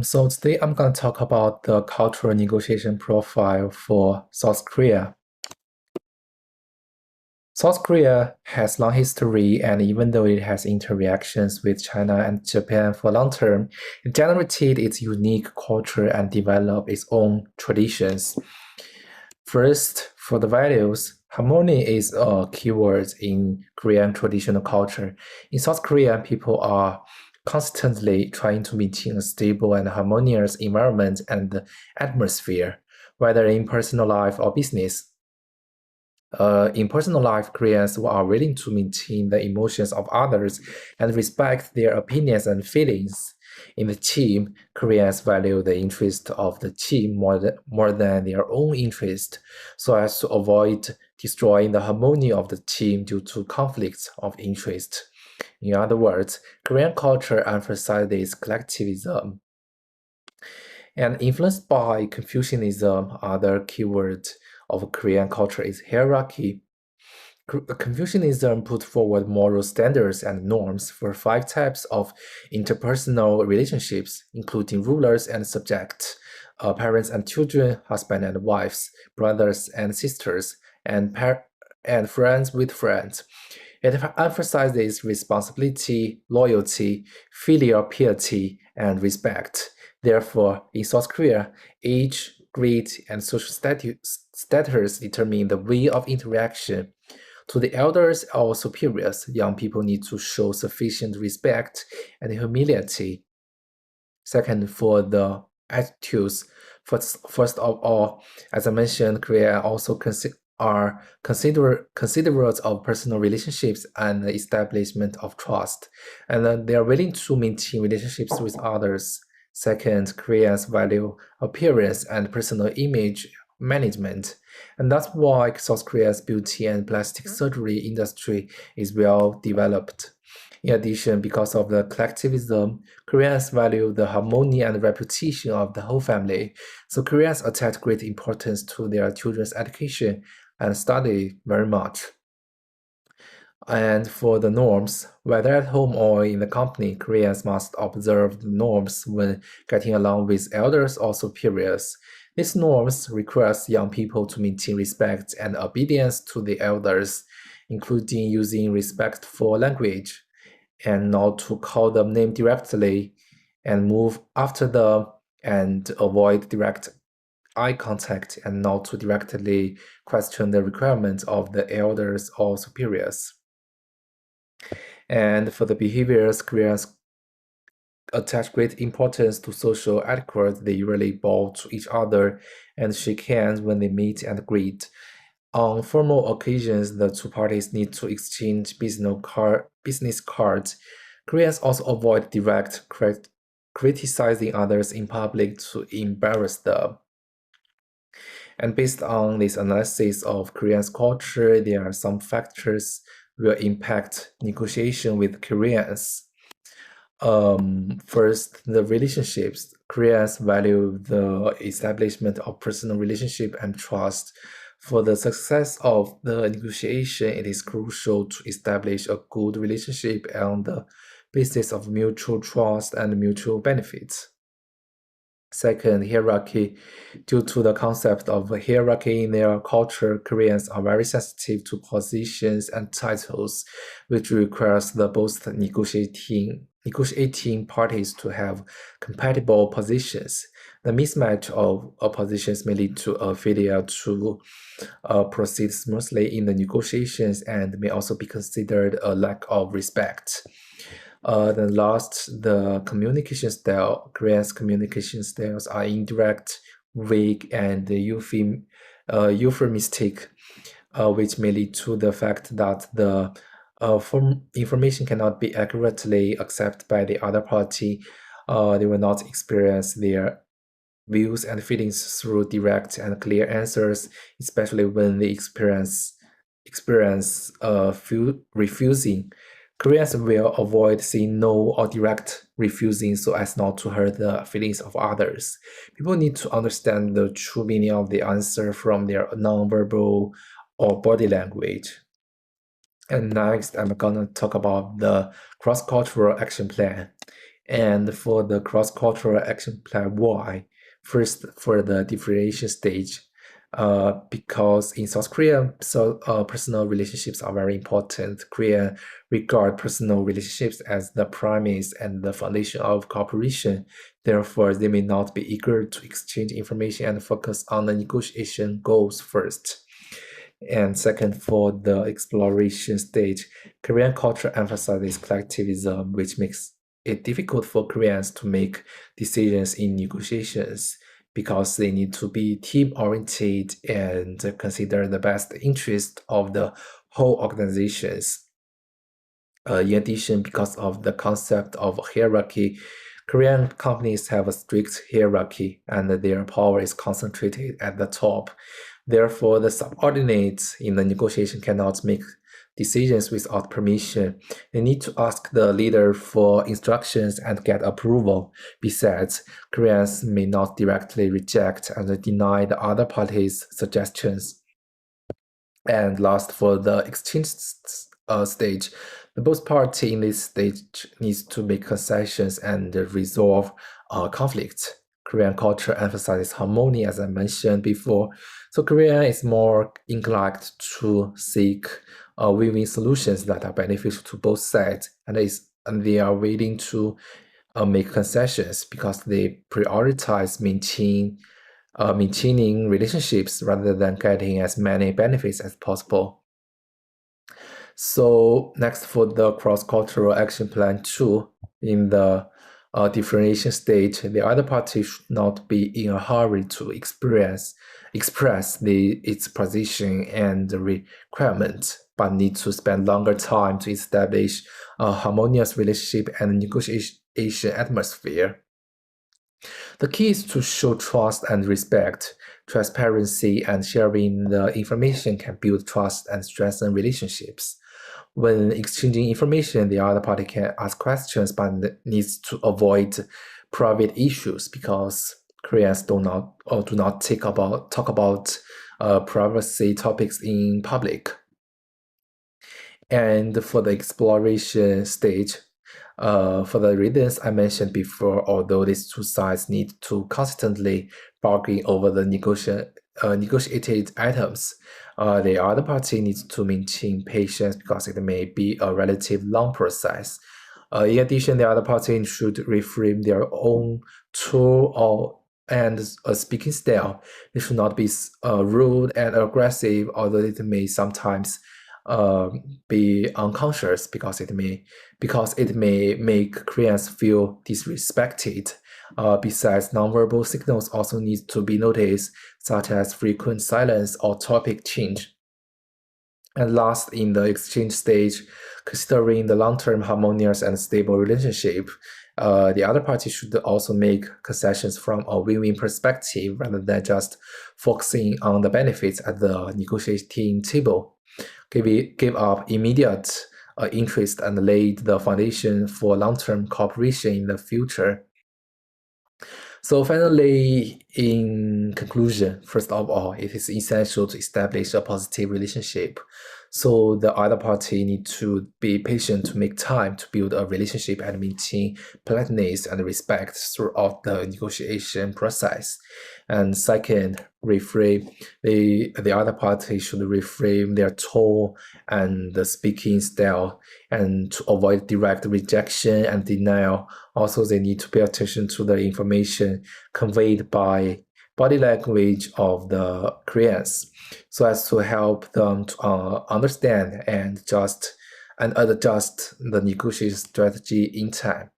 So today I'm going to talk about the cultural negotiation profile for South Korea. South Korea has long history, and even though it has interactions with China and Japan for long term, it generated its unique culture and developed its own traditions. First, for the values, harmony is a keyword in Korean traditional culture. In South Korea, people are constantly trying to maintain a stable and harmonious environment and atmosphere, whether in personal life or business. In personal life, Koreans are willing to maintain the emotions of others and respect their opinions and feelings. In the team, Koreans value the interest of the team more than their own interest, so as to avoid destroying the harmony of the team due to conflicts of interest. In other words, Korean culture emphasizes collectivism. And influenced by Confucianism, other keyword of Korean culture is hierarchy. Confucianism put forward moral standards and norms for 5 types of interpersonal relationships, including rulers and subjects, parents and children, husband and wives, brothers and sisters, and friends with friends. It emphasizes responsibility, loyalty, filial piety, and respect. Therefore, in South Korea, age, grade, and social status determine the way of interaction. To the elders or superiors, young people need to show sufficient respect and humility. Second, for the attitudes, first of all, as I mentioned, Korea also are considerate of personal relationships and the establishment of trust, and they are willing to maintain relationships with others. Second, Koreans value appearance and personal image management, and that's why South Korea's beauty and plastic surgery industry is well developed. In addition, because of the collectivism, Koreans value the harmony and reputation of the whole family, so Koreans attach great importance to their children's education and study very much. And for the norms, whether at home or in the company, Koreans must observe the norms when getting along with elders or superiors. These norms requires young people to maintain respect and obedience to the elders, including using respectful language and not to call them name directly and move after them and avoid direct eye contact and not to directly question the requirements of the elders or superiors. And for the behaviors, Koreans attach great importance to social etiquette. They usually bow to each other and shake hands when they meet and greet. On formal occasions, the two parties need to exchange business cards. Koreans also avoid direct criticizing others in public to embarrass them. And based on this analysis of Korean's culture, there are some factors will impact negotiation with Koreans. First, the relationships. Koreans value the establishment of personal relationship and trust. For the success of the negotiation, it is crucial to establish a good relationship on the basis of mutual trust and mutual benefits. Second, hierarchy. Due to the concept of hierarchy in their culture, Koreans are very sensitive to positions and titles, which requires the both negotiating parties to have compatible positions. The mismatch of positions may lead to a failure to proceed smoothly in the negotiations and may also be considered a lack of respect. Then last, the communication style. Korean's communication styles are indirect, vague, and euphemistic, which may lead to the fact that the information cannot be accurately accepted by the other party. They will not experience their views and feelings through direct and clear answers, especially when they experience refusing. Koreans will avoid saying no or direct refusing so as not to hurt the feelings of others. People need to understand the true meaning of the answer from their nonverbal or body language. And next, I'm gonna talk about the cross-cultural action plan. And for the cross-cultural action plan Y, first for the differentiation stage, because in South Korea, personal relationships are very important. Korea regard personal relationships as the premise and the foundation of cooperation. Therefore, they may not be eager to exchange information and focus on the negotiation goals first. And second, for the exploration stage, Korean culture emphasizes collectivism, which makes it difficult for Koreans to make decisions in negotiations because they need to be team-oriented and consider the best interest of the whole organizations. In addition, because of the concept of hierarchy, Korean companies have a strict hierarchy and their power is concentrated at the top. Therefore, the subordinates in the negotiation cannot make decisions without permission. They need to ask the leader for instructions and get approval. Besides, Koreans may not directly reject and deny the other party's suggestions. And last, for the exchange stage, the both party in this stage needs to make concessions and resolve conflicts. Korean culture emphasizes harmony, as I mentioned before. So Korea is more inclined to seek win-win solutions that are beneficial to both sides, and they are willing to make concessions because they prioritize maintaining relationships rather than getting as many benefits as possible. So next, for the cross-cultural action plan 2, in the differentiation stage, the other party should not be in a hurry to express its position and requirement, but need to spend longer time to establish a harmonious relationship and negotiation atmosphere. The key is to show trust and respect. Transparency and sharing the information can build trust and strengthen relationships. When exchanging information, the other party can ask questions but needs to avoid private issues because Koreans do not talk about privacy topics in public. And for the exploration stage, for the reasons I mentioned before, although these two sides need to constantly bargain over the negotiated items, the other party needs to maintain patience because it may be a relatively long process. In addition, the other party should reframe their own tone and speaking style. They should not be rude and aggressive, although it may sometimes be unconscious because it may make Koreans feel disrespected. Besides, nonverbal signals also need to be noticed, such as frequent silence or topic change. And last, in the exchange stage, considering the long-term harmonious and stable relationship, the other party should also make concessions from a win-win perspective rather than just focusing on the benefits at the negotiating table. Give up immediate interest and laid the foundation for long-term cooperation in the future. So finally, in conclusion, first of all, it is essential to establish a positive relationship. So the other party need to be patient to make time to build a relationship and maintain politeness and respect throughout the negotiation process. And second, the other party should reframe their tone and the speaking style and to avoid direct rejection and denial. Also, they need to pay attention to the information conveyed by body language of the Koreans so as to help them to understand and adjust the negotiation strategy in time.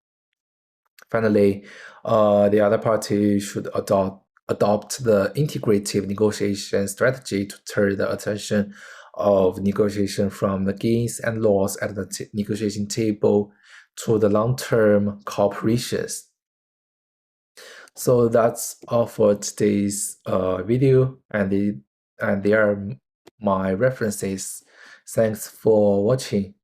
Finally, the other party should adopt the integrative negotiation strategy to turn the attention of negotiation from the gains and loss at the negotiation table to the long-term cooperations. So that's all for today's video, and there are my references. Thanks for watching.